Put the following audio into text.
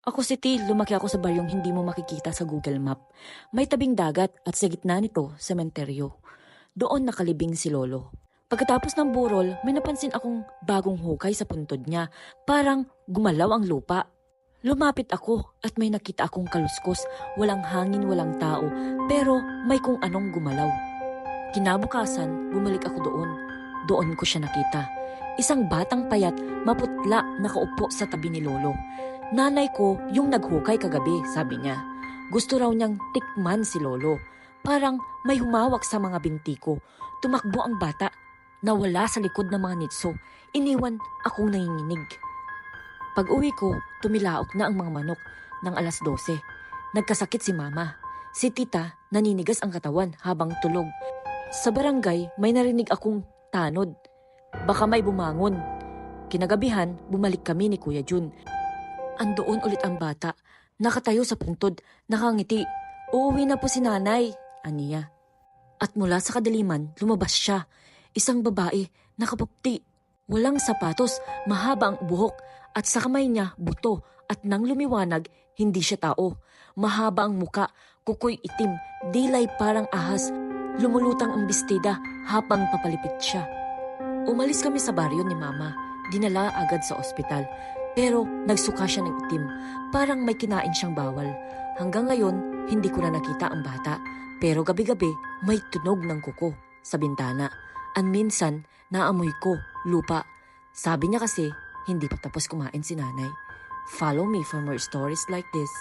Ako si Til, lumaki ako sa baryong hindi mo makikita sa Google Map. May tabing dagat at sa gitna nito, sementeryo. Doon nakalibing si Lolo. Pagkatapos ng burol, may napansin akong bagong hukay sa puntod niya. Parang gumalaw ang lupa. Lumapit ako at may nakita akong kaluskos. Walang hangin, walang tao, pero may kung anong gumalaw. Kinabukasan, bumalik ako doon. Doon ko siya nakita. Isang batang payat, maputla, nakaupo sa tabi ni Lolo. Nanay ko yung naghukay kagabi, sabi niya. Gusto raw niyang tikman si Lolo. Parang may humawak sa mga binti ko. Tumakbo ang bata. Nawala sa likod ng mga nitso. Iniwan akong nanginginig. Pag-uwi ko, tumilaok na ang mga manok ng 12:00. Nagkasakit si Mama. Si Tita, naninigas ang katawan habang tulog. Sa barangay, may narinig akong tanod. Baka may bumangon. Kinagabihan, bumalik kami ni Kuya Jun. Andoon ulit ang bata. Nakatayo sa puntod, nakangiti. Uuwi na po si nanay, aniya. At mula sa kadaliman, lumabas siya. Isang babae, nakapupti. Walang sapatos, mahaba ang buhok. At sa kamay niya, buto. At nang lumiwanag, hindi siya tao. Mahaba ang muka, kukoy itim, dilay parang ahas. Lumulutang ang bestida habang papalipit siya. Umalis kami sa baryo ni Mama. Dinala agad sa ospital. Pero nagsuka siya ng itim. Parang may kinain siyang bawal. Hanggang ngayon, hindi ko na nakita ang bata. Pero gabi-gabi, may tunog ng kuko sa bintana. At minsan, naamoy ko, lupa. Sabi niya kasi, hindi pa tapos kumain si nanay. Follow me for more stories like this.